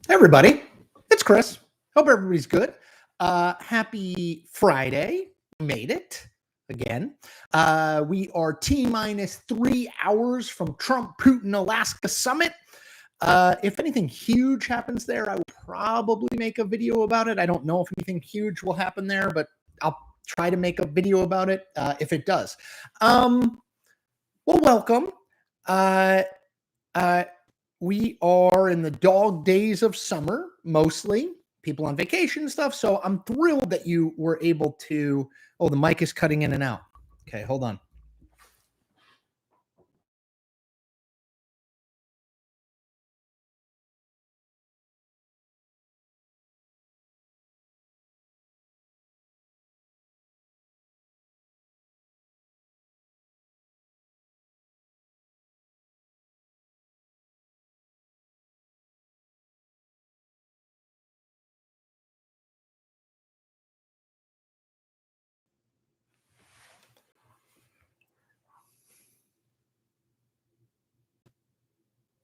Everybody, it's Chris. Hope everybody's good. Happy Friday. Made it again. We are T-minus 3 hours from Trump-Putin Alaska summit. If anything huge happens there, I will probably make a video about it. I don't know if anything huge will happen there, but I'll try to make a video about it if it does. Well, welcome. We are in the dog days of summer, mostly people on vacation and stuff. So I'm thrilled that you were able to. Oh, the mic is cutting in and out. Okay, hold on.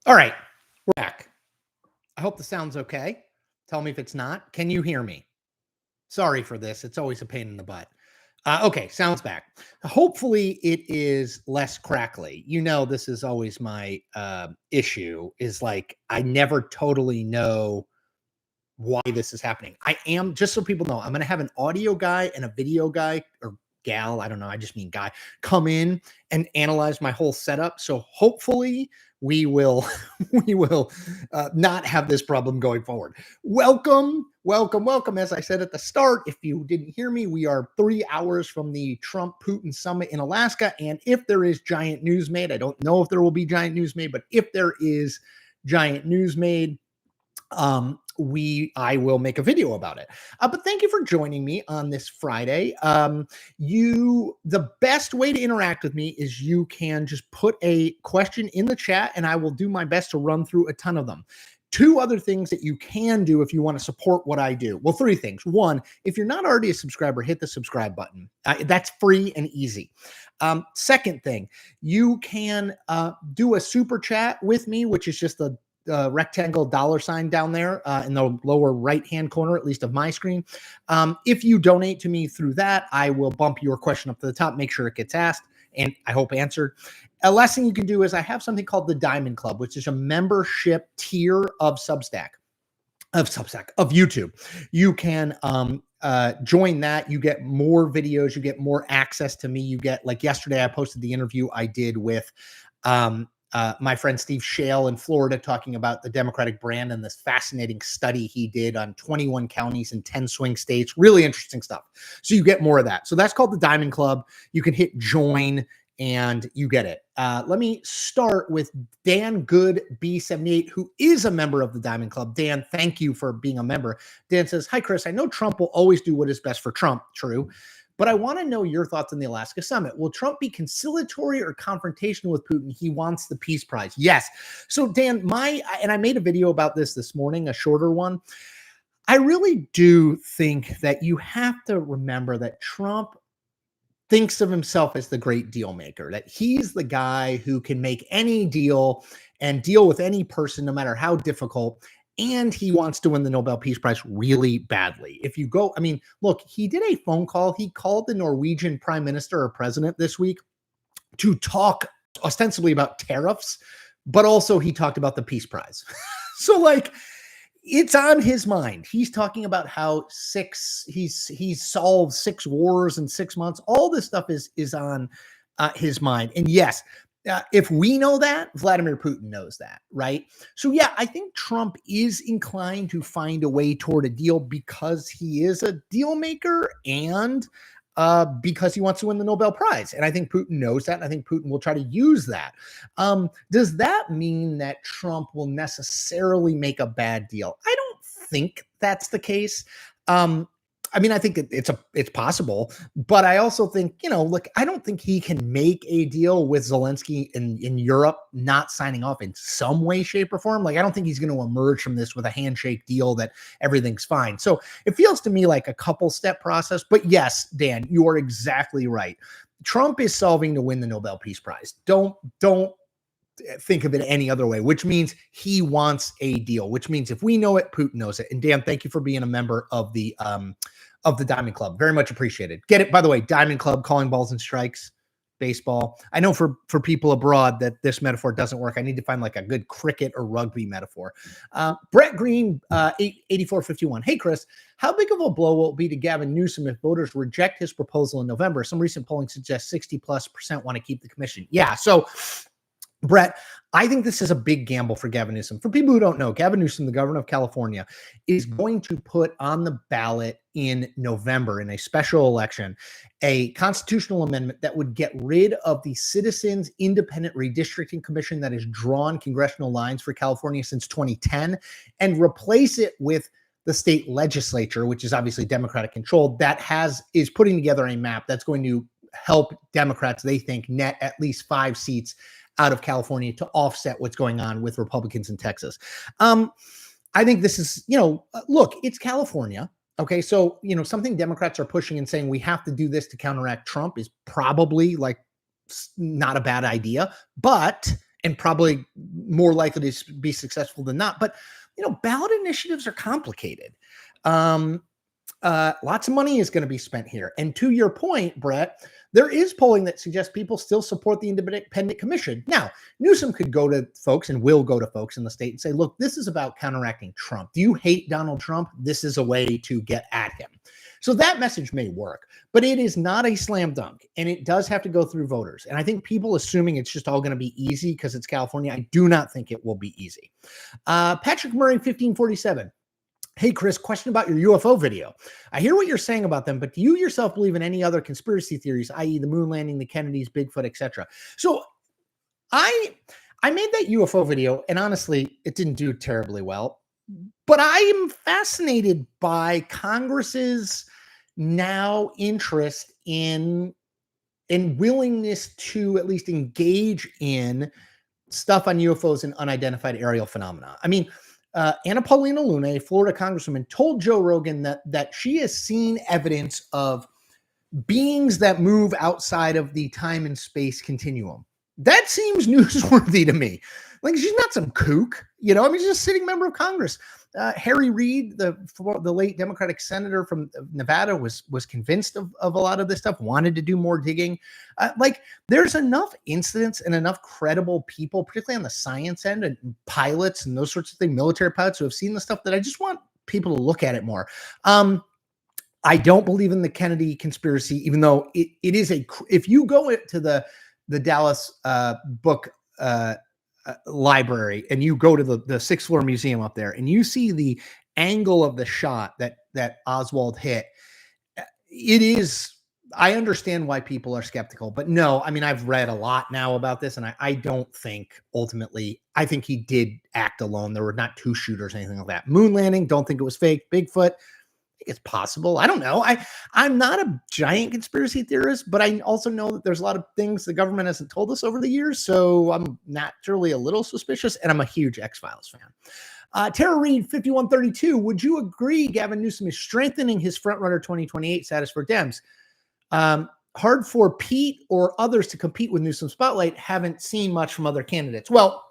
All right, we're back. I hope the sound's okay. Tell me if it's not. Can you hear me? Sorry for this. It's always a pain in the butt. Okay, sounds back. Hopefully it is less crackly. You know, this is always my issue is like I never totally know why this is happening. I am, just so people know, I'm going to have an audio guy and a video guy or gal, I don't know, I just mean guy, come in and analyze my whole setup. So hopefully we will not have this problem going forward. Welcome. As I said at the start, if you didn't hear me, we are 3 hours from the Trump-Putin summit in Alaska. And if there is giant news made, I don't know if there will be giant news made, but if there is giant news made, I will make a video about it. But thank you for joining me on this Friday. The best way to interact with me is you can just put a question in the chat and I will do my best to run through a ton of them. Two other things that you can do if you want to support what I do. Well, three things. One, if you're not already a subscriber, hit the subscribe button. That's free and easy. Second thing, you can do a super chat with me, which is just a rectangle $ down there in the lower right-hand corner, at least of my screen. If you donate to me through that, I will bump your question up to the top, make sure it gets asked, and I hope answered. A last thing you can do is I have something called the Diamond Club, which is a membership tier of YouTube. You can join that. You get more videos. You get more access to me. You get, like yesterday, I posted the interview I did with my friend Steve Shale in Florida talking about the Democratic brand and this fascinating study he did on 21 counties in 10 swing states. Really interesting stuff. So you get more of that. So that's called the Diamond Club. You can hit join and you get it. Let me start with Dan Good B78, who is a member of the Diamond Club. Dan, thank you for being a member. Dan says, "Hi, Chris. I know Trump will always do what is best for Trump." True. But I want to know your thoughts on the Alaska summit. Will Trump be conciliatory or confrontational with Putin? He wants the peace prize. Yes. So Dan, and I made a video about this morning, a shorter one. I really do think that you have to remember that Trump thinks of himself as the great deal maker, that he's the guy who can make any deal and deal with any person, no matter how difficult. And he wants to win the Nobel Peace Prize really badly. If you go, I mean, look, he did a phone call. He called the Norwegian prime minister or president this week to talk ostensibly about tariffs, but also he talked about the Peace Prize. So like, it's on his mind. He's talking about how he's solved 6 wars in 6 months. All this stuff is on his mind. And yes, if we know that, Vladimir Putin knows that, right? So yeah, I think Trump is inclined to find a way toward a deal because he is a deal maker and because he wants to win the Nobel Prize. And I think Putin knows that. And I think Putin will try to use that. Does that mean that Trump will necessarily make a bad deal? I don't think that's the case. I mean, I think it's possible, but I also think, look, I don't think he can make a deal with Zelensky in Europe not signing off in some way, shape, or form. Like, I don't think he's going to emerge from this with a handshake deal that everything's fine. So it feels to me like a couple-step process. But yes, Dan, you are exactly right. Trump is solving to win the Nobel Peace Prize. Don't think of it any other way, which means he wants a deal, which means if we know it, Putin knows it. And Dan, thank you for being a member of the Diamond Club. Very much appreciated. Get it, by the way, Diamond Club, calling balls and strikes, baseball. I know for people abroad that this metaphor doesn't work. I need to find like a good cricket or rugby metaphor. Brett Green, 8451. Hey, Chris, how big of a blow will it be to Gavin Newsom if voters reject his proposal in November? Some recent polling suggests 60+% want to keep the commission. Yeah, so Brett, I think this is a big gamble for Gavin Newsom. For people who don't know, Gavin Newsom, the governor of California, is going to put on the ballot in November in a special election a constitutional amendment that would get rid of the Citizens Independent Redistricting Commission that has drawn congressional lines for California since 2010 and replace it with the state legislature, which is obviously Democratic controlled, that is putting together a map that's going to help Democrats, they think, net at least 5 seats out of California to offset what's going on with Republicans in Texas. I think this is, look, it's California. Okay. So, something Democrats are pushing and saying we have to do this to counteract Trump is probably like not a bad idea, and probably more likely to be successful than not. But, ballot initiatives are complicated. Lots of money is going to be spent here. And to your point, Brett, there is polling that suggests people still support the independent commission. Now, Newsom could go to folks and will go to folks in the state and say, look, this is about counteracting Trump. Do you hate Donald Trump? This is a way to get at him. So that message may work, but it is not a slam dunk, and it does have to go through voters. And I think people assuming it's just all going to be easy because it's California, I do not think it will be easy. Patrick Murray, 1547. Hey, Chris, question about your UFO video. I hear what you're saying about them, but do you yourself believe in any other conspiracy theories, i.e. the moon landing, the Kennedys, Bigfoot, etc.? So I made that UFO video, and honestly, it didn't do terribly well. But I am fascinated by Congress's now interest in willingness to at least engage in stuff on UFOs and unidentified aerial phenomena. I mean, Anna Paulina Luna, a Florida congresswoman, told Joe Rogan that she has seen evidence of beings that move outside of the time and space continuum. That seems newsworthy to me. Like, she's not some kook, she's just a sitting member of Congress. Harry Reid, the late Democratic senator from Nevada, was convinced of a lot of this stuff, wanted to do more digging. There's enough incidents and enough credible people, particularly on the science end, and pilots and those sorts of things, military pilots who have seen the stuff, that I just want people to look at it more. I don't believe in the Kennedy conspiracy, even though it is if you go to the Dallas book library and you go to the 6th floor museum up there and you see the angle of the shot that Oswald hit, it is, I understand why people are skeptical, but no, I mean, I've read a lot now about this, and I don't think ultimately, I think he did act alone. There were not 2 shooters or anything like that. Moon landing, don't think it was fake. Bigfoot, it's possible. I don't know. I'm not a giant conspiracy theorist, but I also know that there's a lot of things the government hasn't told us over the years. So I'm naturally a little suspicious, and I'm a huge X-Files fan. Tara Reid, 5132. Would you agree Gavin Newsom is strengthening his frontrunner 2028 status for Dems? Hard for Pete or others to compete with Newsom's spotlight. Haven't seen much from other candidates. Well,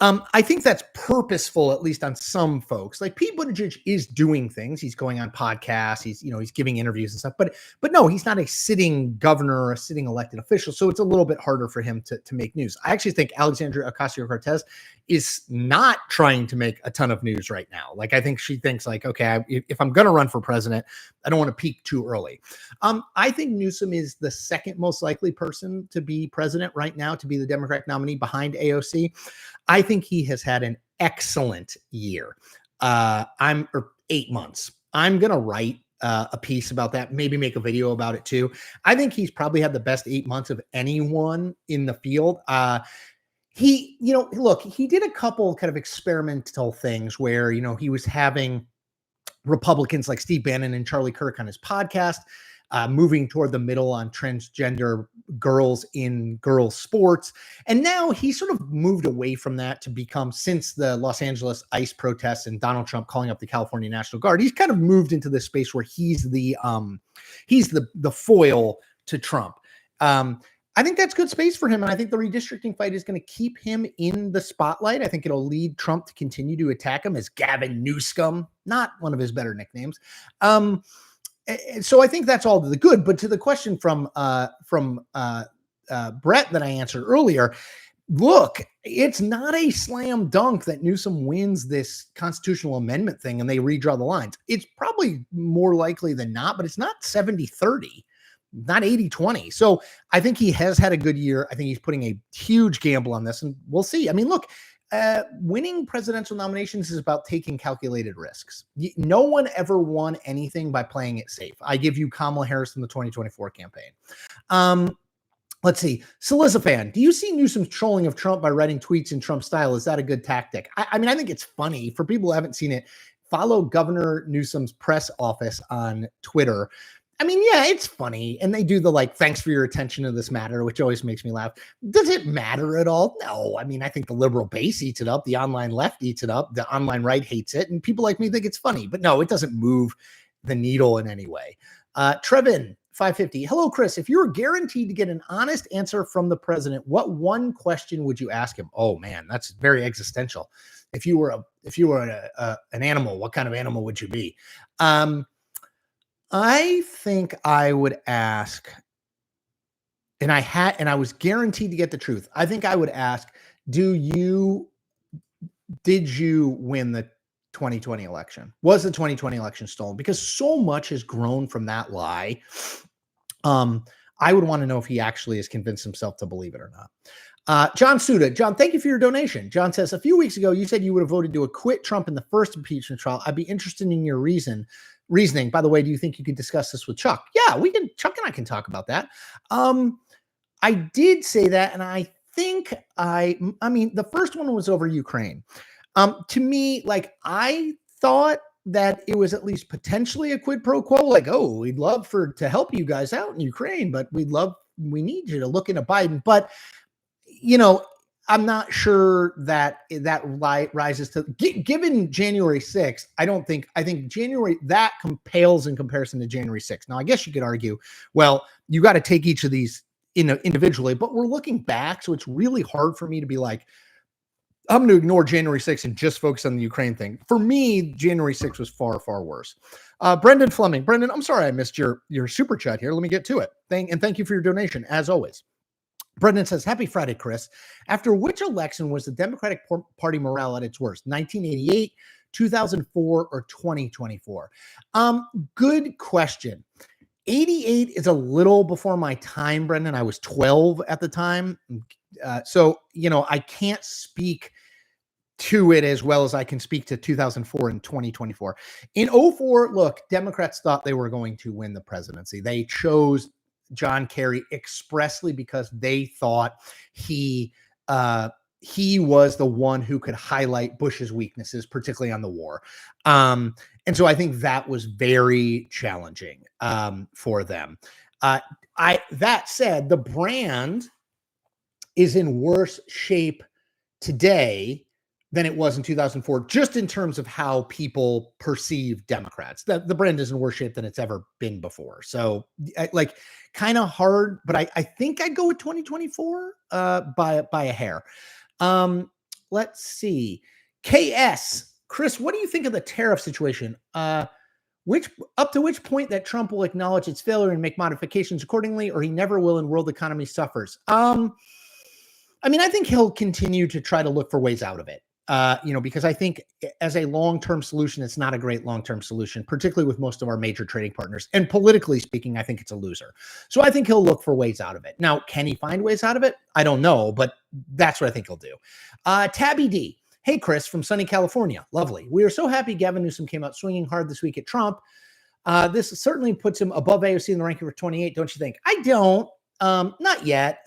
I think that's purposeful, at least on some folks. Like, Pete Buttigieg is doing things. He's going on podcasts. He's giving interviews and stuff. But no, he's not a sitting governor or a sitting elected official. So it's a little bit harder for him to make news. I actually think Alexandria Ocasio-Cortez is not trying to make a ton of news right now. Like, I think she thinks like, okay, if I'm going to run for president, I don't want to peak too early. I think Newsom is the second most likely person to be president right now, to be the Democratic nominee behind AOC. I think he has had an excellent year. 8 months. I'm going to write a piece about that, maybe make a video about it too. I think he's probably had the best 8 months of anyone in the field. He did a couple kind of experimental things where, he was having Republicans like Steve Bannon and Charlie Kirk on his podcast, moving toward the middle on transgender girls in girls sports. And now he sort of moved away from that to become, since the Los Angeles ICE protests and Donald Trump calling up the California National Guard, he's kind of moved into this space where he's the foil to Trump. I think that's good space for him. And I think the redistricting fight is going to keep him in the spotlight. I think it'll lead Trump to continue to attack him as Gavin Newsom, not one of his better nicknames. So I think that's all to the good. But to the question from Brett that I answered earlier, look, it's not a slam dunk that Newsom wins this constitutional amendment thing and they redraw the lines. It's probably more likely than not, but it's not 70-30. Not 80-20. So I think he has had a good year. I think he's putting a huge gamble on this, and we'll see. I mean, look, winning presidential nominations is about taking calculated risks. No one ever won anything by playing it safe. I give you Kamala Harris in the 2024 campaign. Let's see. Cillizza fan, do you see Newsom's trolling of Trump by writing tweets in Trump style? Is that a good tactic? I mean, I think it's funny. For people who haven't seen it, follow Governor Newsom's press office on Twitter. I mean, yeah, it's funny. And they do the thanks for your attention to this matter, which always makes me laugh. Does it matter at all? No. I mean, I think the liberal base eats it up. The online left eats it up. The online right hates it. And people like me think it's funny. But no, it doesn't move the needle in any way. Trevin, 550. Hello, Chris. If you were guaranteed to get an honest answer from the president, what one question would you ask him? Oh, man, that's very existential. If you were an animal, what kind of animal would you be? I think I would ask, and I was guaranteed to get the truth. I think I would ask, did you win the 2020 election? Was the 2020 election stolen? Because so much has grown from that lie. I would want to know if he actually has convinced himself to believe it or not. John Suda. John, thank you for your donation. John says, a few weeks ago, you said you would have voted to acquit Trump in the first impeachment trial. I'd be interested in your reasoning. By the way, do you think you could discuss this with Chuck? Yeah, we can. Chuck and I can talk about that. I did say that, and I think I mean, the first one was over Ukraine. To me, I thought that it was at least potentially a quid pro quo. We'd love to help you guys out in Ukraine, but we need you to look into Biden. But I'm not sure that rises to, given January 6th. I think January, that pales in comparison to January 6th. Now, I guess you could argue, well, you got to take each of these individually, but we're looking back. So it's really hard for me to be like, I'm going to ignore January 6th and just focus on the Ukraine thing. For me, January 6th was far, far worse. Brendan Fleming. Brendan, I'm sorry I missed your super chat here. Let me get to it. Thank you for your donation, as always. Brendan says, happy Friday, Chris. After which election was the Democratic Party morale at its worst? 1988, 2004, or 2024? Good question. 88 is a little before my time, Brendan. I was 12 at the time. So, I can't speak to it as well as I can speak to 2004 and 2024. In 2004, look, Democrats thought they were going to win the presidency. They chose John Kerry expressly because they thought he was the one who could highlight Bush's weaknesses, particularly on the war. And so I think that was very challenging for them. That said, the brand is in worse shape today than it was in 2004, just in terms of how people perceive Democrats. The brand is in worse shape than it's ever been before. So kind of hard, but I think I'd go with 2024 by a hair. Let's see. KS, Chris, what do you think of the tariff situation? Up to which point that Trump will acknowledge its failure and make modifications accordingly, or he never will and world economy suffers? I think he'll continue to try to look for ways out of it. Because I think as a long-term solution, it's not a great long-term solution, particularly with most of our major trading partners. And politically speaking, I think it's a loser. So I think he'll look for ways out of it. Now, can he find ways out of it? I don't know, but that's what I think he'll do. Tabby D. Hey, Chris, from sunny California. Lovely. We are so happy Gavin Newsom came out swinging hard this week at Trump. This certainly puts him above AOC in the ranking for 28, don't you think? I don't. Not yet.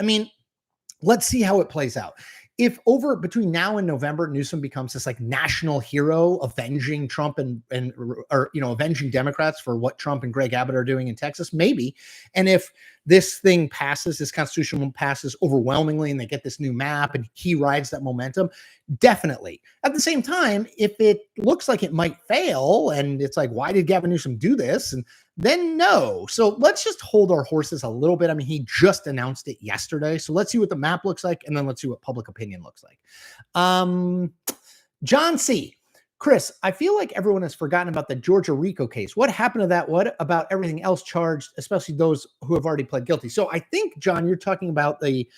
Let's see how it plays out. If between now and November, Newsom becomes this national hero, avenging Trump and avenging Democrats for what Trump and Greg Abbott are doing in Texas, maybe. And if this thing passes, this constitution passes overwhelmingly, and they get this new map, and he rides that momentum, definitely. At the same time, if it looks like it might fail, and it's why did Gavin Newsom do this? And then no. So let's just hold our horses a little bit. I mean, he just announced it yesterday. So let's see what the map looks like, and then let's see what public opinion looks like. John C. Chris, I feel like everyone has forgotten about the Georgia RICO case. What happened to that? What about everything else charged, especially those who have already pled guilty? So I think, John, you're talking about the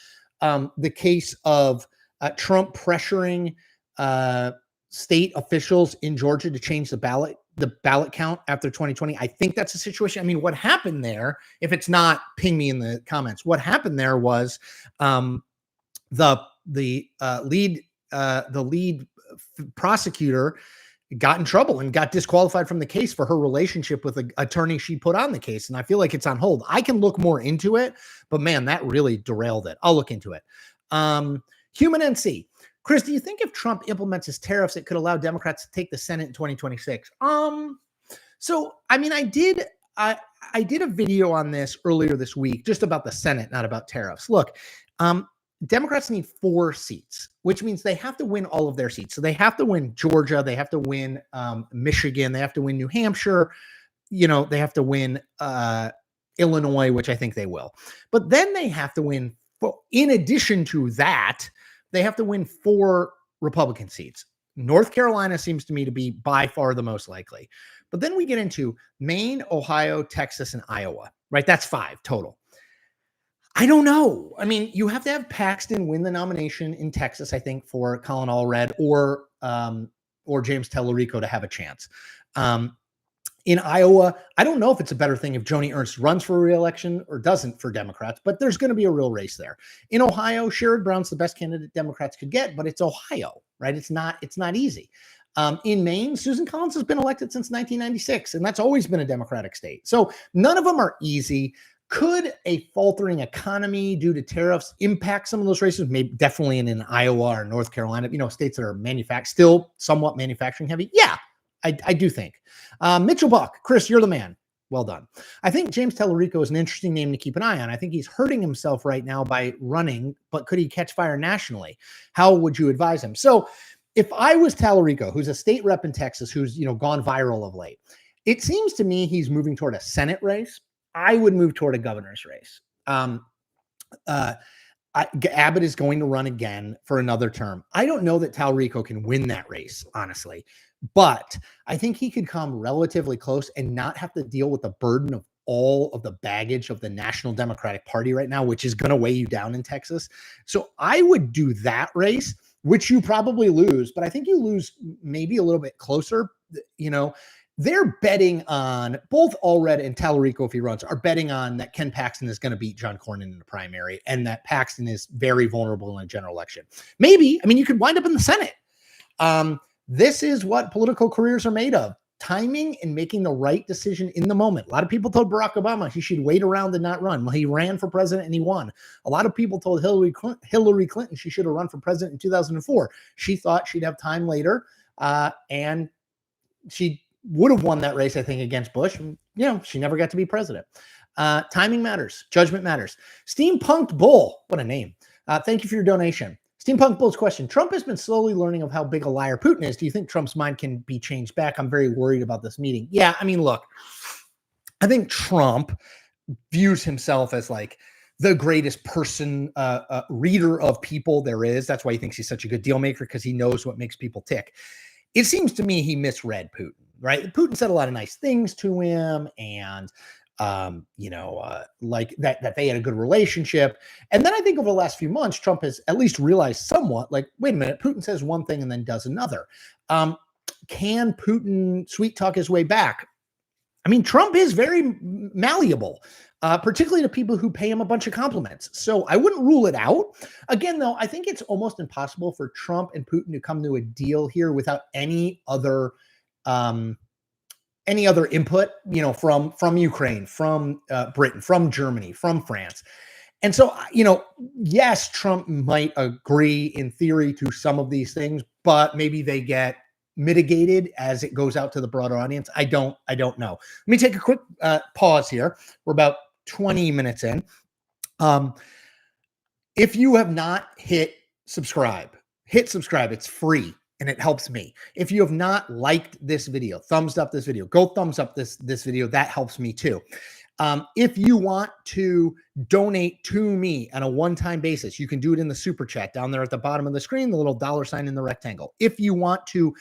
case of Trump pressuring state officials in Georgia to change the ballot count after 2020. I think that's a situation. I mean, what happened there, if it's not, ping me in the comments. What happened there was the lead prosecutor got in trouble and got disqualified from the case for her relationship with the attorney she put on the case. And I feel like it's on hold. I can look more into it, but man, that really derailed it. I'll look into it. Human NC. Chris, do you think if Trump implements his tariffs, it could allow Democrats to take the Senate in 2026? So, I mean, I did a video on this earlier this week, just about the Senate, not about tariffs. Look, Democrats need 4 seats, which means they have to win all of their seats. So they have to win Georgia, they have to win Michigan, they have to win New Hampshire, they have to win Illinois, which I think they will. But then they have to win, in addition to that, they have to win 4 Republican seats. North Carolina seems to me to be by far the most likely. But then we get into Maine, Ohio, Texas, and Iowa, right? That's 5 total. I don't know. I mean, you have to have Paxton win the nomination in Texas, I think, for Colin Allred or James Tellerico to have a chance. In Iowa, I don't know if it's a better thing if Joni Ernst runs for re-election or doesn't for Democrats, but there's going to be a real race there. In Ohio, Sherrod Brown's the best candidate Democrats could get, but it's Ohio, right? It's not easy. In Maine, Susan Collins has been elected since 1996, and that's always been a Democratic state. So none of them are easy. Could a faltering economy due to tariffs impact some of those races? Maybe definitely in Iowa or North Carolina, states that are still somewhat manufacturing heavy. Yeah, I do think. Mitchell Buck, Chris, you're the man. Well done. I think James Tellerico is an interesting name to keep an eye on. I think he's hurting himself right now by running, but could he catch fire nationally? How would you advise him? So if I was Tellerico, who's a state rep in Texas, who's gone viral of late, it seems to me he's moving toward a Senate race. I would move toward a governor's race. Abbott is going to run again for another term. I don't know that Tellerico can win that race, honestly, but I think he could come relatively close and not have to deal with the burden of all of the baggage of the National Democratic Party right now, which is going to weigh you down in Texas. So I would do that race, which you probably lose, but I think you lose maybe a little bit closer. They're betting on both Allred and Tellerico, if he runs, are betting on that Ken Paxton is going to beat John Cornyn in the primary and that Paxton is very vulnerable in a general election. Maybe, you could wind up in the Senate. This is what political careers are made of. Timing and making the right decision in the moment. A lot of people told Barack Obama he should wait around and not run. Well, he ran for president and he won. A lot of people told Hillary Clinton she should have run for president in 2004. She thought she'd have time later, and she would have won that race, I think, against Bush. She never got to be president. Timing matters. Judgment matters. Steampunked Bull. What a name. Thank you for your donation. Steampunk Bull's question. Trump has been slowly learning of how big a liar Putin is. Do you think Trump's mind can be changed back? I'm very worried about this meeting. Yeah, look, I think Trump views himself as like the greatest person, reader of people there is. That's why he thinks he's such a good deal maker, because he knows what makes people tick. It seems to me he misread Putin, right? Putin said a lot of nice things to him and, like that they had a good relationship. And then I think over the last few months, Trump has at least realized somewhat like, wait a minute, Putin says one thing and then does another. Can Putin sweet talk his way back? Trump is very malleable, particularly to people who pay him a bunch of compliments. So I wouldn't rule it out. Again, though, I think it's almost impossible for Trump and Putin to come to a deal here without any other input, from Ukraine, from Britain, from Germany, from France. And so, yes, Trump might agree in theory to some of these things, but maybe they get mitigated as it goes out to the broader audience. I don't know. Let me take a quick pause here. We're about 20 minutes in. If you have not hit subscribe. It's free. and it helps me. If you have not liked this video, thumbs up this video, go thumbs up this video. That helps me too. If you want to donate to me on a one-time basis, you can do it in the super chat down there at the bottom of the screen, the little $ in the rectangle. If you want to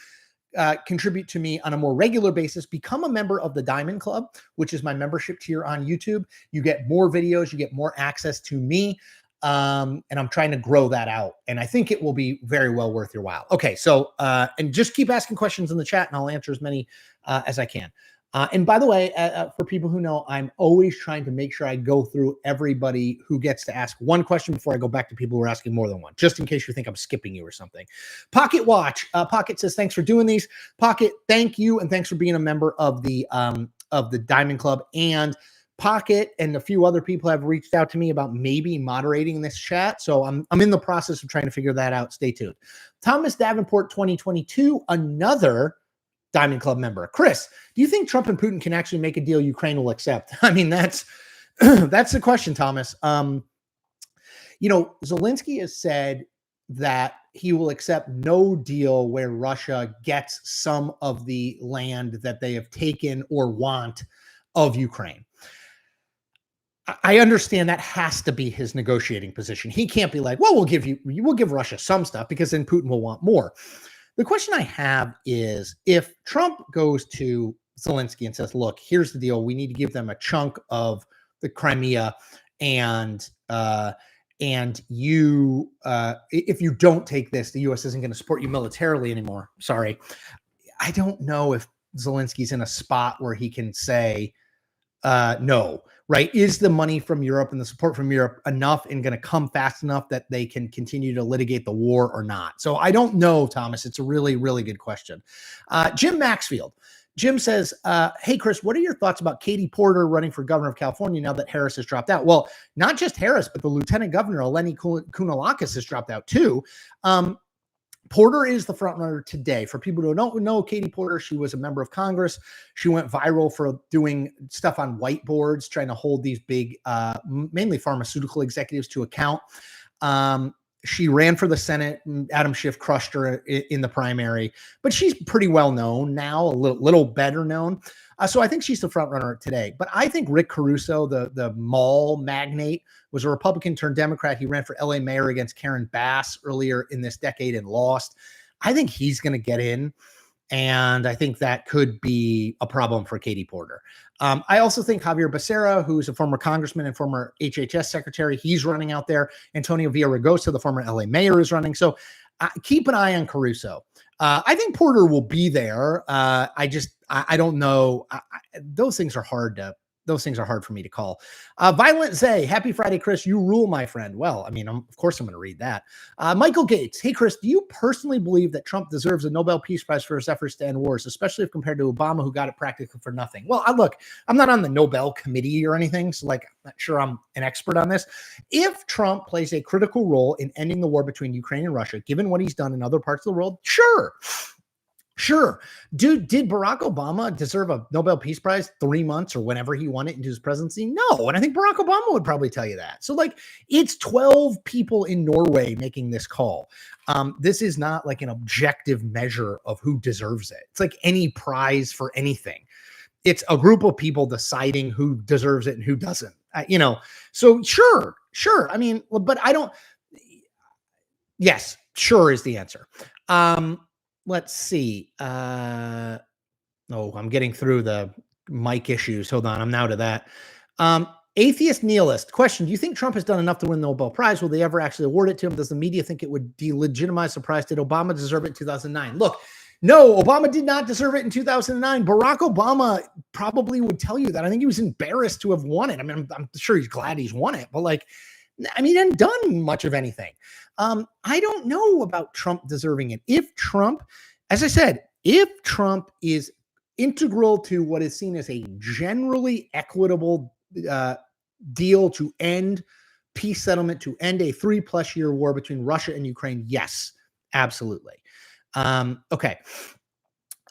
contribute to me on a more regular basis, become a member of the Diamond Club, which is my membership tier on YouTube. You get more videos, you get more access to me. And I'm trying to grow that out, and I think it will be very well worth your while. Okay, so and just keep asking questions in the chat, and I'll answer as many as I can. And by the way, for people who know, I'm always trying to make sure I go through everybody who gets to ask one question before I go back to people who are asking more than one, just in case you think I'm skipping you or something. Pocket Watch, Pocket says, thanks for doing these. Pocket, thank you, and thanks for being a member of the Diamond Club. And Pocket and a few other people have reached out to me about maybe moderating this chat. So I'm in the process of trying to figure that out. Stay tuned. Thomas Davenport 2022, another Diamond Club member. Chris, do you think Trump and Putin can actually make a deal Ukraine will accept? I mean, that's the question, Thomas. Zelensky has said that he will accept no deal where Russia gets some of the land that they have taken or want of Ukraine. I understand that has to be his negotiating position. He can't be like, well, we'll give Russia some stuff, because then Putin will want more. The question I have is, if Trump goes to Zelensky and says, look, here's the deal. We need to give them a chunk of the Crimea, and you, if you don't take this, the U.S. isn't going to support you militarily anymore. Sorry. I don't know if Zelensky's in a spot where he can say, no, right? Is the money from Europe and the support from Europe enough and going to come fast enough that they can continue to litigate the war or not? So I don't know, Thomas. It's a really, really good question. Jim Maxfield. Jim says, hey, Chris, what are your thoughts about Katie Porter running for governor of California now that Harris has dropped out? Well, not just Harris, but the lieutenant governor, Eleni Kounalakis, has dropped out too. Porter is the front runner today. For people who don't know Katie Porter, she was a member of Congress. She went viral for doing stuff on whiteboards, trying to hold these big, mainly pharmaceutical executives to account. She ran for the Senate. Adam Schiff crushed her in the primary, but she's pretty well known now, a little better known. So I think she's the front runner today. But I think Rick Caruso, the mall magnate, was a Republican turned Democrat. He ran for LA mayor against Karen Bass earlier in this decade and lost. I think he's going to get in. And I think that could be a problem for Katie Porter. I also think Javier Becerra, who's a former congressman and former HHS secretary, he's running out there. Antonio Villaraigosa, the former LA mayor, is running. So keep an eye on Caruso. I think Porter will be there. I don't know. Those things are hard for me to call. Violent Zay, happy Friday, Chris. You rule, my friend. Well, I mean, of course I'm going to read that. Michael Gates, hey, Chris, do you personally believe that Trump deserves a Nobel Peace Prize for his efforts to end wars, especially if compared to Obama, who got it practically for nothing? Well, look, I'm not on the Nobel committee or anything, so I'm not sure I'm an expert on this. If Trump plays a critical role in ending the war between Ukraine and Russia, given what he's done in other parts of the world, sure. Did Barack Obama deserve a Nobel Peace Prize 3 months or whenever he won it into his presidency? No. And I think Barack Obama would probably tell you that. So it's 12 people in Norway making this call. This is not like an objective measure of who deserves it. It's like any prize for anything. It's a group of people deciding who deserves it and who doesn't, so sure. I mean, but I don't, yes, sure is the answer. Let's see. I'm getting through the mic issues. Hold on. I'm now to that. Atheist Nihilist question. Do you think Trump has done enough to win the Nobel Prize? Will they ever actually award it to him? Does the media think it would delegitimize the prize? Did Obama deserve it in 2009? Look, no, Obama did not deserve it in 2009. Barack Obama probably would tell you that. I think he was embarrassed to have won it. I mean, I'm sure he's glad he's won it, but he hadn't done much of anything. I don't know about Trump deserving it. If Trump, as I said, if Trump is integral to what is seen as a generally equitable deal to end peace settlement, to end a 3+ year war between Russia and Ukraine, yes, absolutely. Okay.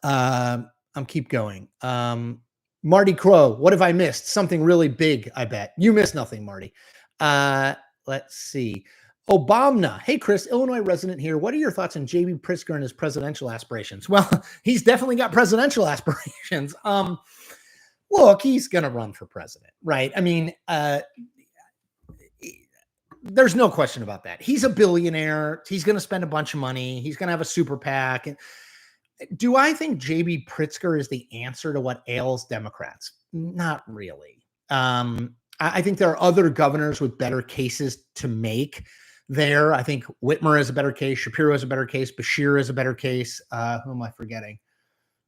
I'm keep going. Marty Crow, what have I missed? Something really big, I bet. You missed nothing, Marty. Let's see. Obama. Hey, Chris, Illinois resident here. What are your thoughts on J.B. Pritzker and his presidential aspirations? Well, he's definitely got presidential aspirations. Look, he's going to run for president, right? I mean, there's no question about that. He's a billionaire. He's going to spend a bunch of money. He's going to have a super PAC. And do I think J.B. Pritzker is the answer to what ails Democrats? Not really. I think there are other governors with better cases to make there. I think Whitmer has a better case. Shapiro has a better case. Beshear has a better case. Who am I forgetting?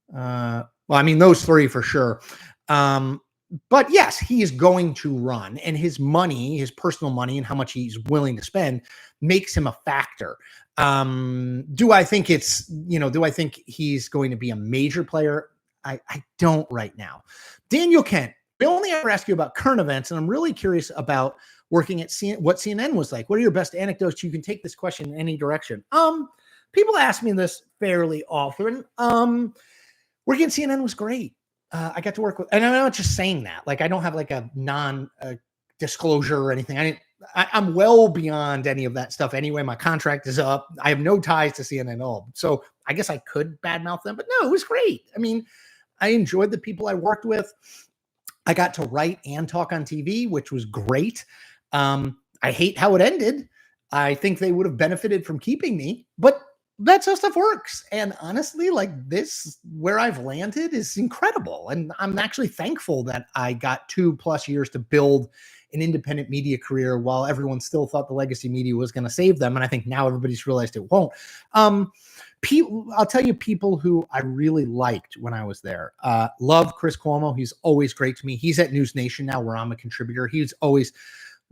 Well, I mean, those three for sure. But yes, he is going to run, and his money, his personal money, and how much he's willing to spend makes him a factor. Do I think do I think he's going to be a major player? I don't right now. Daniel Kent, I only ever ask you about current events, and I'm really curious about working at what CNN was like. What are your best anecdotes? You can take this question in any direction. People ask me this fairly often. Working at CNN was great. I got to work with, and I'm not just saying that. Like, I don't have like a non-disclosure or anything. I'm well beyond any of that stuff anyway. My contract is up. I have no ties to CNN at all. So I guess I could badmouth them, but no, it was great. I mean, I enjoyed the people I worked with. I got to write and talk on TV, which was great. I hate how it ended. I think they would have benefited from keeping me, but that's how stuff works. And honestly, like, this, where I've landed is incredible. And I'm actually thankful that I got 2+ years to build an independent media career while everyone still thought the legacy media was going to save them. And I think now everybody's realized it won't. I'll tell you people who I really liked when I was there. Love Chris Cuomo. He's always great to me. He's at News Nation now, where I'm a contributor. He's always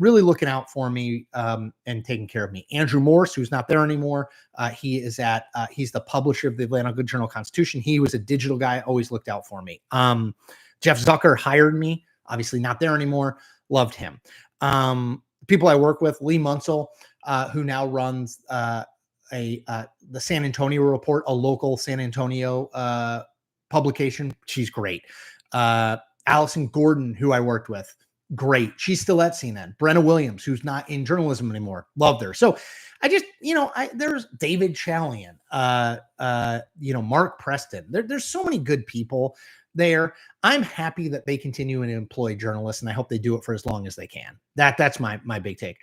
really looking out for me and taking care of me. Andrew Morse, who's not there anymore. He's the publisher of the Atlanta Journal-Constitution. He was a digital guy, always looked out for me. Jeff Zucker hired me, obviously not there anymore. Loved him. People I work with, Lee Munsell, who now runs the San Antonio Report, a local San Antonio publication. She's great. Allison Gordon, who I worked with, great. She's still at CNN. Brenna Williams, who's not in journalism anymore, loved her. So I just, there's David Chalian, Mark Preston. There's so many good people there. I'm happy that they continue to employ journalists, and I hope they do it for as long as they can. That's my big take.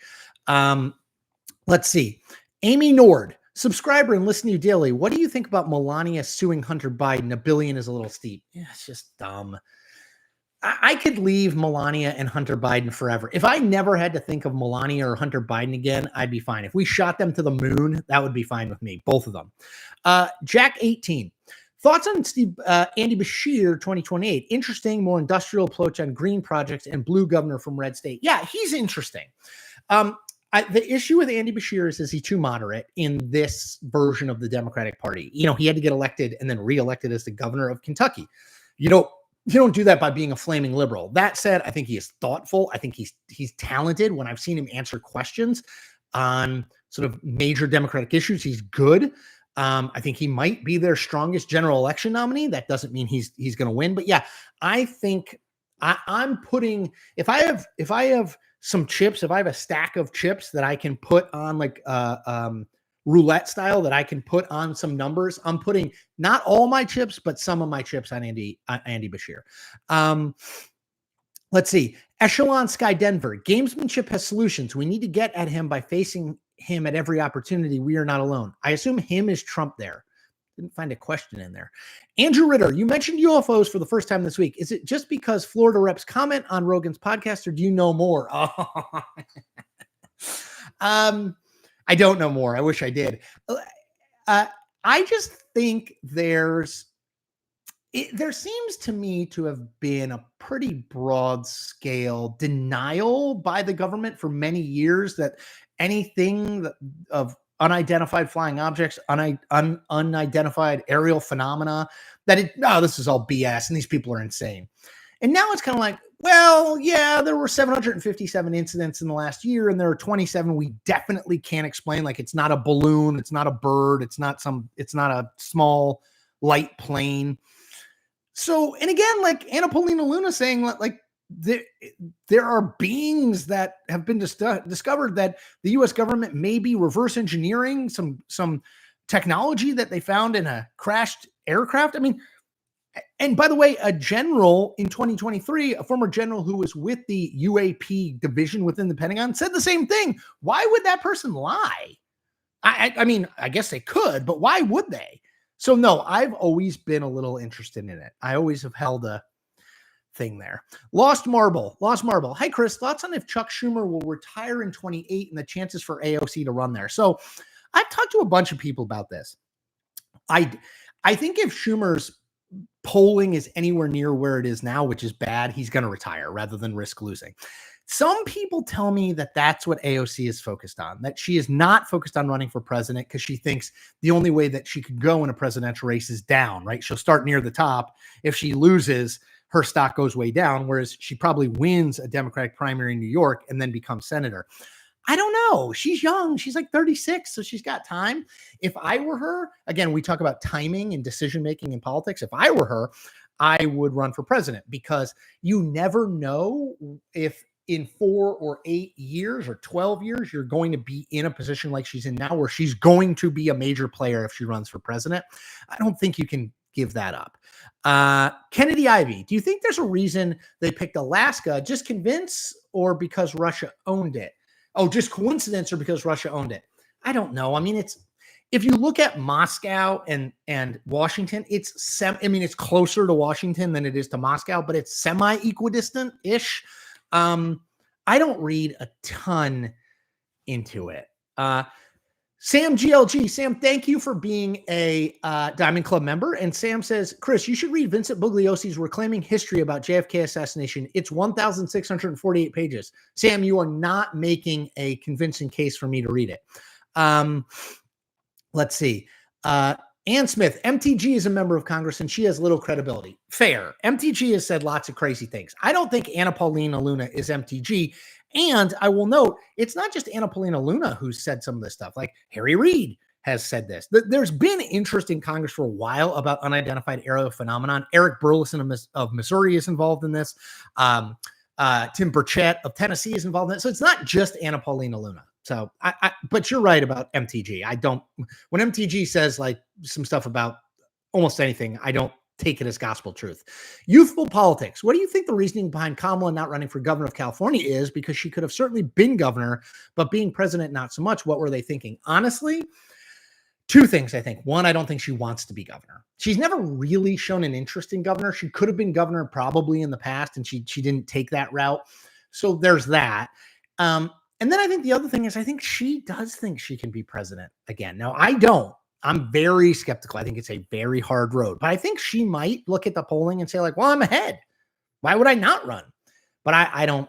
Let's see. Amy Nord, subscriber and listen to you daily. What do you think about Melania suing Hunter Biden? $1 billion is a little steep. Yeah, it's just dumb. I could leave Melania and Hunter Biden forever. If I never had to think of Melania or Hunter Biden again, I'd be fine. If we shot them to the moon, that would be fine with me, both of them. Jack 18. Thoughts on Andy Beshear 2028? Interesting, more industrial approach on green projects and blue governor from red state. Yeah, he's interesting. The issue with Andy Beshear is he too moderate in this version of the Democratic Party? He had to get elected and then reelected as the governor of Kentucky. You don't do that by being a flaming liberal. That said, I think he is thoughtful. I think he's talented. When I've seen him answer questions on sort of major Democratic issues, he's good. I think he might be their strongest general election nominee. That doesn't mean he's going to win, but yeah, I think I'm putting, if I have some chips, if I have a stack of chips that I can put on like roulette style, that I can put on some numbers, I'm putting not all my chips, but some of my chips on Andy Beshear. Let's see. Echelon Sky Denver. Gamesmanship has solutions. We need to get at him by facing him at every opportunity. We are not alone. I assume him is Trump there. Didn't find a question in there. Andrew Ritter, you mentioned UFOs for the first time this week. Is it just because Florida reps comment on Rogan's podcast, or do you know more? Oh. I don't know more. I wish I did. I just think there seems to me to have been a pretty broad scale denial by the government for many years that anything of unidentified flying objects, unidentified aerial phenomena, this is all BS and these people are insane. And now it's kind of like, well, yeah, there were 757 incidents in the last year, and there are 27 we definitely can't explain. Like, it's not a balloon, it's not a bird, it's not a small light plane. So, and again, like Anna Paulina Luna saying, like, there are beings that have been discovered that the U.S. government may be reverse engineering some technology that they found in a crashed aircraft. I mean, and by the way, a general in 2023, a former general who was with the UAP division within the Pentagon, said the same thing. Why would that person lie? I mean, I guess they could, but why would they? So no, I've always been a little interested in it. I always have held a thing there. Lost Marble. Hi, Chris. Thoughts on if Chuck Schumer will retire in 28 and the chances for AOC to run there? So I've talked to a bunch of people about this. I think if Schumer's polling is anywhere near where it is now, which is bad, he's going to retire rather than risk losing. Some people tell me that that's what AOC is focused on, that she is not focused on running for president because she thinks the only way that she could go in a presidential race is down, right? She'll start near the top. If she loses, her stock goes way down, whereas she probably wins a Democratic primary in New York and then becomes senator. I don't know. She's young. She's like 36, so she's got time. If I were her, again, we talk about timing and decision-making in politics. If I were her, I would run for president because you never know if in 4 or 8 years or 12 years, you're going to be in a position like she's in now where she's going to be a major player if she runs for president. I don't think you can give that up. Kennedy Ivy, do you think there's a reason they picked Alaska? Just convince or because Russia owned it? Oh, just coincidence or because Russia owned it? I don't know. I mean, if you look at Moscow and Washington, it's closer to Washington than it is to Moscow, but it's semi-equidistant-ish. I don't read a ton into it. Sam GLG. Sam, thank you for being a Diamond Club member. And Sam says, Chris, you should read Vincent Bugliosi's Reclaiming History about JFK assassination. It's 1,648 pages. Sam, you are not making a convincing case for me to read it. Let's see. Ann Smith, MTG is a member of Congress and she has little credibility. Fair. MTG has said lots of crazy things. I don't think Anna Paulina Luna is MTG. And I will note, it's not just Anna Paulina Luna who said some of this stuff. Like Harry Reid has said this. There's been interest in Congress for a while about unidentified aerial phenomenon. Eric Burleson of Missouri is involved in this. Tim Burchett of Tennessee is involved in it. So it's not just Anna Paulina Luna. So, but you're right about MTG. When MTG says like some stuff about almost anything, I don't take it as gospel truth. Youthful politics. What do you think the reasoning behind Kamala not running for governor of California is? Because she could have certainly been governor, but being president, not so much. What were they thinking? Honestly, two things, I think. One, I don't think she wants to be governor. She's never really shown an interest in governor. She could have been governor probably in the past, and she didn't take that route. So there's that. And then I think the other thing is I think she does think she can be president again. Now, I don't. I'm very skeptical. I think it's a very hard road, but I think she might look at the polling and say like, well, I'm ahead. Why would I not run? But I don't,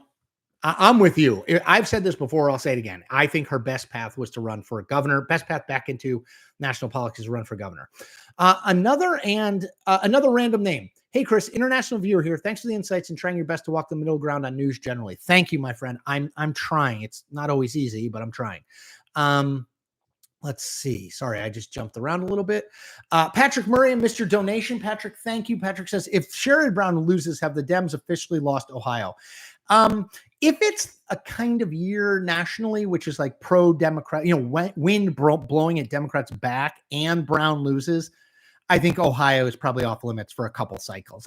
I'm with you. I've said this before. I'll say it again. I think her best path was to run for a governor. Best path back into national politics is to run for governor. Another random name. Hey, Chris, international viewer here. Thanks for the insights and trying your best to walk the middle ground on news generally. Thank you, my friend. I'm trying. It's not always easy, but I'm trying. Let's see. Sorry, I just jumped around a little bit. Patrick Murray and Mr. Donation. Patrick, thank you. Patrick says, if Sherrod Brown loses, have the Dems officially lost Ohio? If it's a kind of year nationally, which is like pro-Democrat, wind blowing at Democrats' back and Brown loses, I think Ohio is probably off limits for a couple cycles.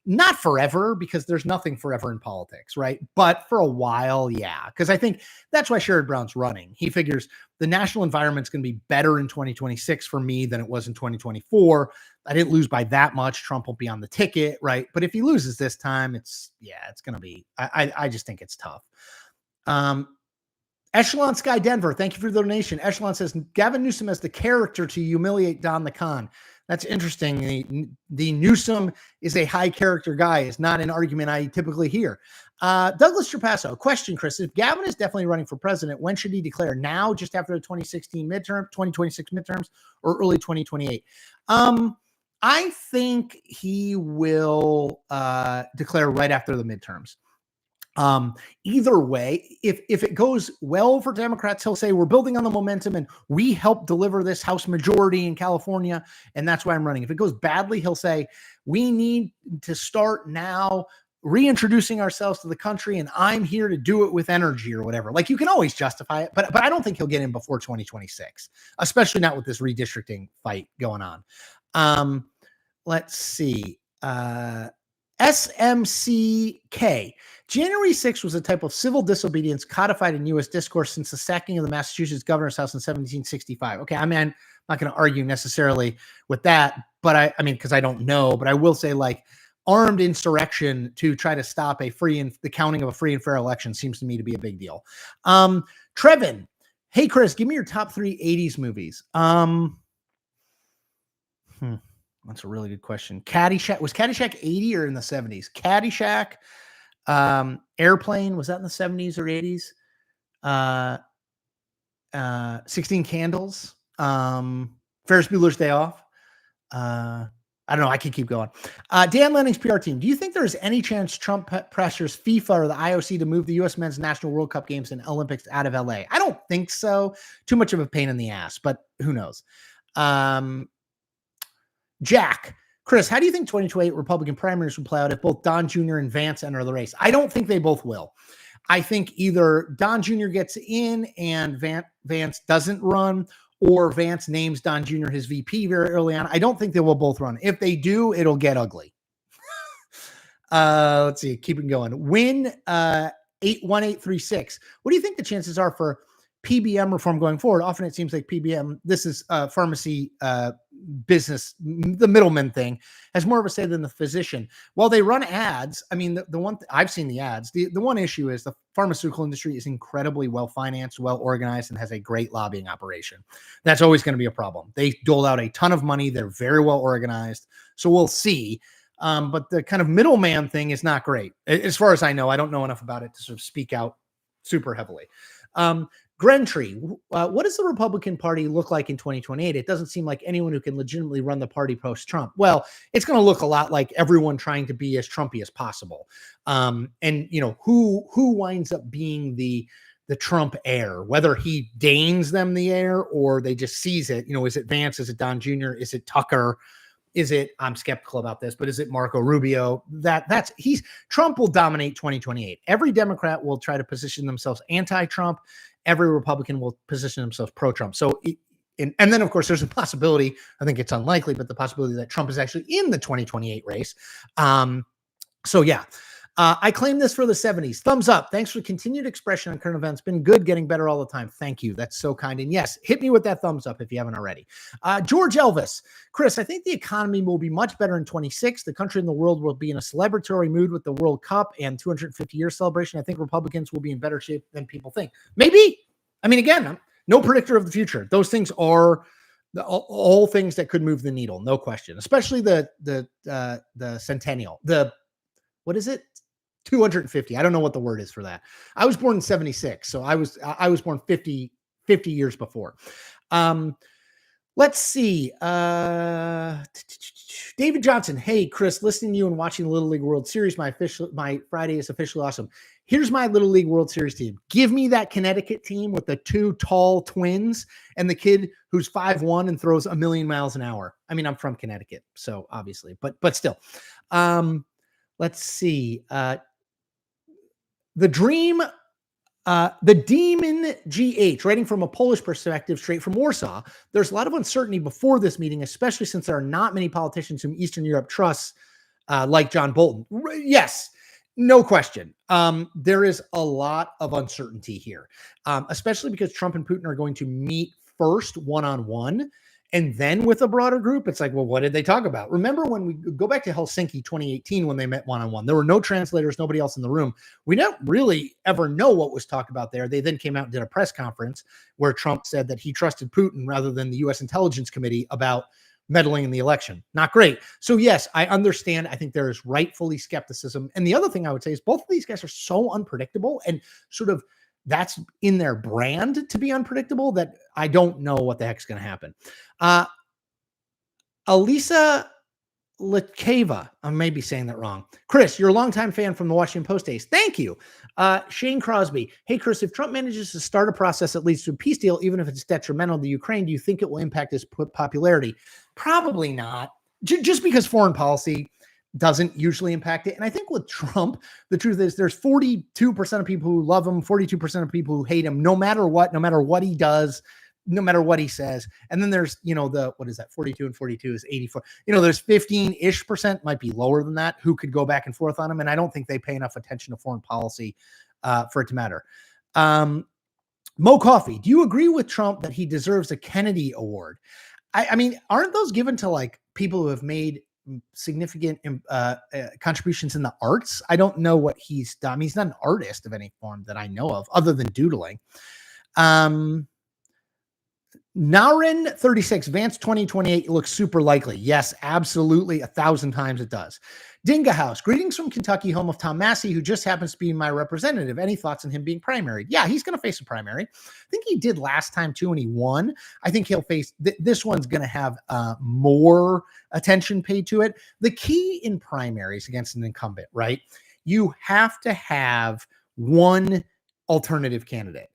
Not forever because there's nothing forever in politics, right? But for a while, yeah. Because I think that's why Sherrod Brown's running. He figures the national environment's going to be better in 2026 for me than it was in 2024. I didn't lose by that much. Trump won't be on the ticket, right? But if he loses this time, it's going to be, I just think it's tough. Echelon Sky Denver, thank you for the donation. Echelon says, Gavin Newsom has the character to humiliate Don the Con. That's interesting. The Newsom is a high character guy is not an argument I typically hear. Douglas Trapasso, question, Chris. If Gavin is definitely running for president, when should he declare? Now, just after the 2026 midterms, or early 2028? I think he will declare right after the midterms. Either way, if it goes well for Democrats, he'll say we're building on the momentum and we helped deliver this House majority in California, and that's why I'm running. If it goes badly, he'll say we need to start now reintroducing ourselves to the country, and I'm here to do it with energy or whatever. Like, you can always justify it, but I don't think he'll get in before 2026, especially not with this redistricting fight going on. Let's see. SMCK. January 6th was a type of civil disobedience codified in U.S. discourse since the sacking of the Massachusetts governor's house in 1765. Okay, I mean, I'm not going to argue necessarily with that, but I mean, because I don't know, but I will say, like, armed insurrection to try to stop the counting of a free and fair election seems to me to be a big deal. Trevin, hey Chris, give me your top 3 80s movies. That's a really good question. Caddyshack, was Caddyshack 80 or in the 70s? Caddyshack, Airplane, was that in the 70s or 80s? 16 Candles, Ferris Bueller's Day Off. I don't know. I can keep going. Dan Lenning's PR team. Do you think there is any chance Trump pressures FIFA or the IOC to move the U.S. Men's National World Cup games and Olympics out of LA? I don't think so. Too much of a pain in the ass, but who knows? Jack, Chris, how do you think 2028 Republican primaries will play out if both Don Jr. and Vance enter the race? I don't think they both will. I think either Don Jr. gets in and Vance doesn't run, or Vance names Don Jr. his VP very early on. I don't think they will both run. If they do, it'll get ugly. Let's see. Keep it going. Win 81836. What do you think the chances are for PBM reform going forward? Often it seems like PBM, this is pharmacy business, the middleman thing, has more of a say than the physician. While they run ads, I mean, the one I've seen the ads, the one issue is the pharmaceutical industry is incredibly well-financed, well-organized, and has a great lobbying operation. That's always going to be a problem. They dole out a ton of money. They're very well-organized. So we'll see. But the kind of middleman thing is not great. As far as I know, I don't know enough about it to sort of speak out super heavily. Grentree, what does the Republican Party look like in 2028? It doesn't seem like anyone who can legitimately run the party post-Trump. Well, it's going to look a lot like everyone trying to be as Trumpy as possible. And you know, who winds up being the Trump heir, whether he deigns them the heir or they just seize it. You know, is it Vance? Is it Don Jr.? Is it Tucker? Is it, I'm skeptical about this, but is it Marco Rubio? Trump will dominate 2028. Every Democrat will try to position themselves anti-Trump. Every Republican will position themselves pro-Trump. So, and then of course there's a possibility, I think it's unlikely, but the possibility that Trump is actually in the 2028 race. So yeah, I claim this for the 70s. Thumbs up. Thanks for continued expression on current events. Been good, getting better all the time. Thank you. That's so kind. And yes, hit me with that thumbs up if you haven't already. George Elvis. Chris, I think the economy will be much better in 26. The country and the world will be in a celebratory mood with the World Cup and 250-year celebration. I think Republicans will be in better shape than people think. Maybe. I mean, again, I'm no predictor of the future. Those things are all things that could move the needle, no question. Especially the centennial. What is it? 250. I don't know what the word is for that. I was born in 76, so I was born 50 years before. Let's see. David Johnson. Hey, Chris, listening to you and watching the Little League World Series. My Friday is officially awesome. Here's my Little League World Series team. Give me that Connecticut team with the 2 tall twins and the kid who's 5'1" and throws a million miles an hour. I mean, I'm from Connecticut, so obviously, but still. Let's see. The Demon GH, writing from a Polish perspective straight from Warsaw. There's a lot of uncertainty before this meeting, especially since there are not many politicians whom Eastern Europe trusts, like John Bolton. Yes, no question. There is a lot of uncertainty here, especially because Trump and Putin are going to meet first one-on-one. And then with a broader group, it's like, well, what did they talk about? Remember when we go back to Helsinki 2018, when they met one-on-one, there were no translators, nobody else in the room. We don't really ever know what was talked about there. They then came out and did a press conference where Trump said that he trusted Putin rather than the U.S. Intelligence Committee about meddling in the election. Not great. So yes, I understand. I think there is rightfully skepticism. And the other thing I would say is both of these guys are so unpredictable and sort of that's in their brand to be unpredictable that I don't know what the heck's going to happen. Elisa Litkeva, I may be saying that wrong. Chris, you're a longtime fan from the Washington Post days. Thank you. Shane Crosby. Hey, Chris, if Trump manages to start a process that leads to a peace deal, even if it's detrimental to Ukraine, do you think it will impact his popularity? Probably not. Just because foreign policy, doesn't usually impact it. And I think with Trump, the truth is there's 42% of people who love him, 42% of people who hate him, no matter what he does, no matter what he says. And then there's, what is that? 42 and 42 is 84. There's 15-ish percent, might be lower than that, who could go back and forth on him. And I don't think they pay enough attention to foreign policy for it to matter. Mo Coffee, do you agree with Trump that he deserves a Kennedy Award? I mean, aren't those given to like people who have made significant contributions in the arts? I don't know what he's done. I mean, he's not an artist of any form that I know of, other than doodling. Narin 36, Vance 2028 looks super likely. Yes, absolutely. 1,000 times it does. Dinga House, greetings from Kentucky, home of Tom Massey, who just happens to be my representative. Any thoughts on him being primaried? Yeah, he's going to face a primary. I think he did last time too, and he won. I think he'll face, this one's going to have more attention paid to it. The key in primaries against an incumbent, right? You have to have one alternative candidate,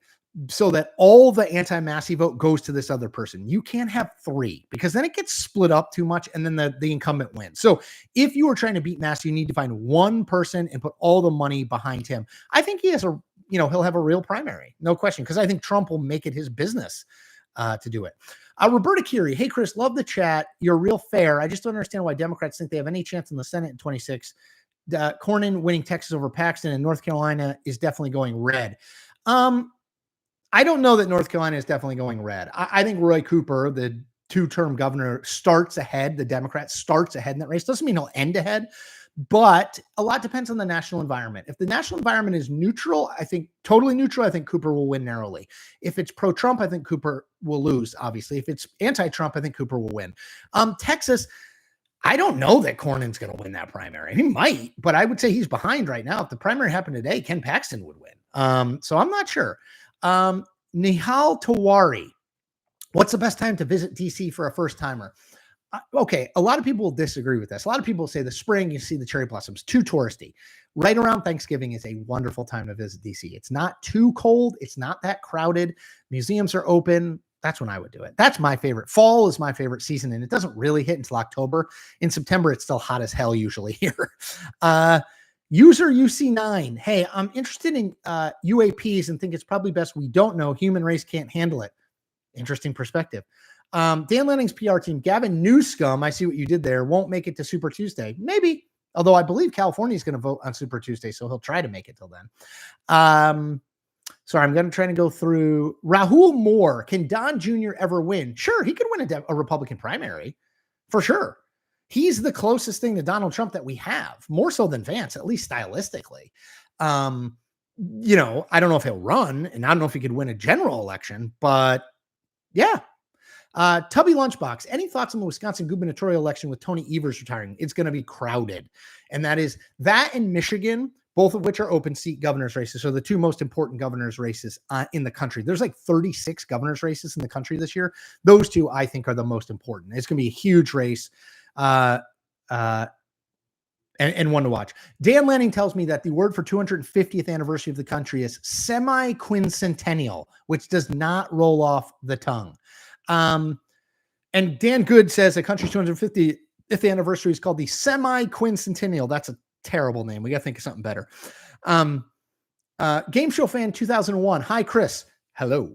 so that all the anti-Massey vote goes to this other person. You can't have three, because then it gets split up too much and then the incumbent wins. So if you are trying to beat Massey, you need to find one person and put all the money behind him. I think he has he'll have a real primary, no question, because I think Trump will make it his business to do it. Roberta Curie, hey, Chris, love the chat. You're real fair. I just don't understand why Democrats think they have any chance in the Senate in 26. Cornyn winning Texas over Paxton, and North Carolina is definitely going red. I don't know that North Carolina is definitely going red. I think Roy Cooper, the two-term governor, starts ahead. The Democrat starts ahead in that race. Doesn't mean he'll end ahead, but a lot depends on the national environment. If the national environment is neutral, I think totally neutral, I think Cooper will win narrowly. If it's pro-Trump, I think Cooper will lose, obviously. If it's anti-Trump, I think Cooper will win. Texas, I don't know that Cornyn's going to win that primary. He might, but I would say he's behind right now. If the primary happened today, Ken Paxton would win. So I'm not sure. Nihal Tawari, what's the best time to visit DC for a first timer? Okay, a lot of people will disagree with this. A lot of people say the spring, you see the cherry blossoms, too touristy. Right around Thanksgiving is a wonderful time to visit DC. It's not too cold. It's not that crowded. Museums are open. That's when I would do it. That's my favorite. Fall is my favorite season, and it doesn't really hit until October. In September, it's still hot as hell usually here. User UC9, hey, I'm interested in UAPs and think it's probably best we don't know. Human race can't handle it. Interesting perspective. Dan Lenning's PR team, Gavin Newscomb, I see what you did there, won't make it to Super Tuesday. Maybe, although I believe California is going to vote on Super Tuesday, so he'll try to make it till then. Sorry, I'm going to try to go through. Rahul Moore, can Don Jr. ever win? Sure, he could win a Republican primary, for sure. He's the closest thing to Donald Trump that we have, more so than Vance, at least stylistically. I don't know if he'll run, and I don't know if he could win a general election, but yeah. Tubby Lunchbox, any thoughts on the Wisconsin gubernatorial election with Tony Evers retiring? It's going to be crowded. And that is that in Michigan, both of which are open seat governor's races. So the two most important governor's races in the country. There's like 36 governor's races in the country this year. Those two, I think, are the most important. It's going to be a huge race. And one to watch. Dan Lanning tells me that the word for 250th anniversary of the country is semi-quincentennial, which does not roll off the tongue. And Dan Good says the country's 250th anniversary is called the semi-quincentennial. That's a terrible name. We got to think of something better. Game Show Fan 2001. Hi, Chris. Hello.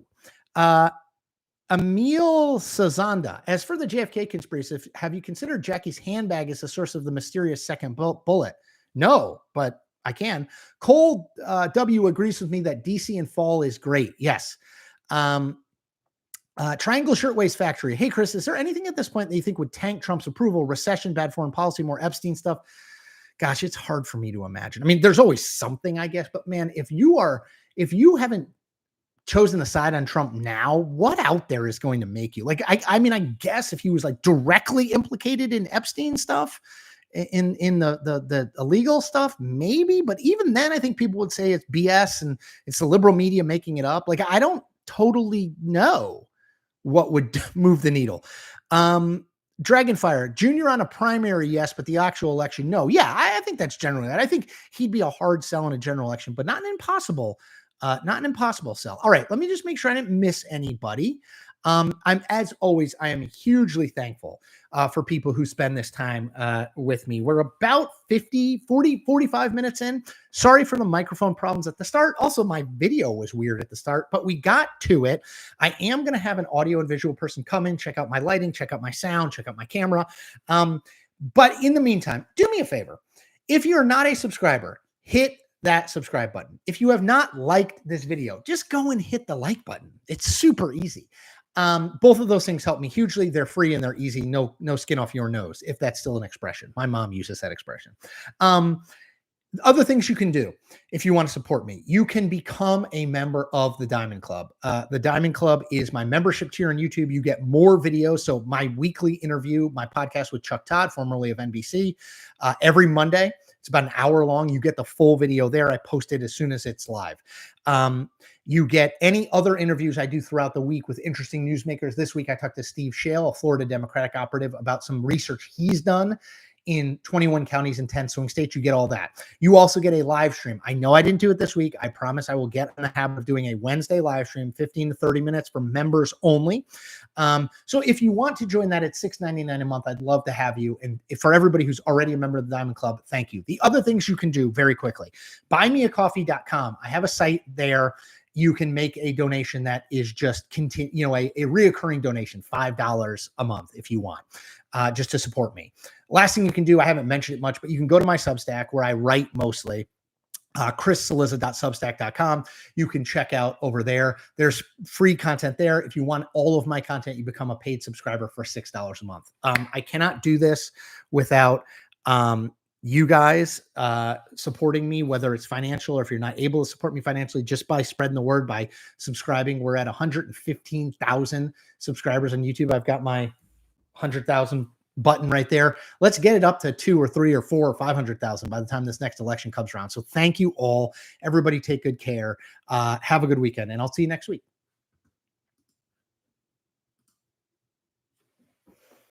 Emil Sazanda, as for the JFK conspiracy, have you considered Jackie's handbag as the source of the mysterious second bullet? No, but I can. Cole W agrees with me that DC in fall is great. Yes. Triangle Shirtwaist Factory. Hey, Chris, is there anything at this point that you think would tank Trump's approval? Recession, bad foreign policy, more Epstein stuff? Gosh, it's hard for me to imagine. I mean, there's always something, I guess, but man, if you haven't chosen a side on Trump now, what out there is going to make you like? I mean, I guess if he was like directly implicated in Epstein stuff, in the illegal stuff, maybe. But even then, I think people would say it's BS and it's the liberal media making it up. Like, I don't totally know what would move the needle. Dragonfire Jr. on a primary, yes, but the actual election, no. Yeah, I think that's generally that. I think he'd be a hard sell in a general election, but not an impossible sell. All right, let me just make sure I didn't miss anybody. As always, I am hugely thankful for people who spend this time with me. We're about 45 minutes in. Sorry for the microphone problems at the start. Also, my video was weird at the start, but we got to it. I am going to have an audio and visual person come in, check out my lighting, check out my sound, check out my camera. But in the meantime, do me a favor. If you're not a subscriber, hit that subscribe button. If you have not liked this video, just go and hit the like button. It's super easy. Both of those things help me hugely. They're free and they're easy. No skin off your nose, if that's still an expression. My mom uses that expression. Other things you can do if you want to support me, you can become a member of the Diamond Club. The Diamond Club is my membership tier on YouTube. You get more videos. So my weekly interview, my podcast with Chuck Todd, formerly of NBC, every Monday. It's about an hour long. You get the full video there. I post it as soon as it's live. You get any other interviews I do throughout the week with interesting newsmakers. This week, I talked to Steve Shale, a Florida Democratic operative, about some research he's done in 21 counties and 10 swing states. You get all that. You also get a live stream. I know I didn't do it this week. I promise I will get in the habit of doing a Wednesday live stream, 15 to 30 minutes for members only. So if you want to join that at $6.99 a month, I'd love to have you. And for everybody who's already a member of the Diamond Club, thank you. The other things you can do very quickly, buymeacoffee.com. I have a site there. You can make a donation that is just a reoccurring donation, $5 a month if you want, just to support me. Last thing you can do, I haven't mentioned it much, but you can go to my Substack where I write mostly, chriscillizza.substack.com. You can check out over there. There's free content there. If you want all of my content, you become a paid subscriber for $6 a month. I cannot do this without you guys supporting me, whether it's financial or if you're not able to support me financially, just by spreading the word, by subscribing. We're at 115,000 subscribers on YouTube. I've got my 100,000 button right there. Let's get it up to 2 or 3 or 4 or 500,000 by the time this next election comes around. So thank you all. Everybody take good care. Have a good weekend, and I'll see you next week.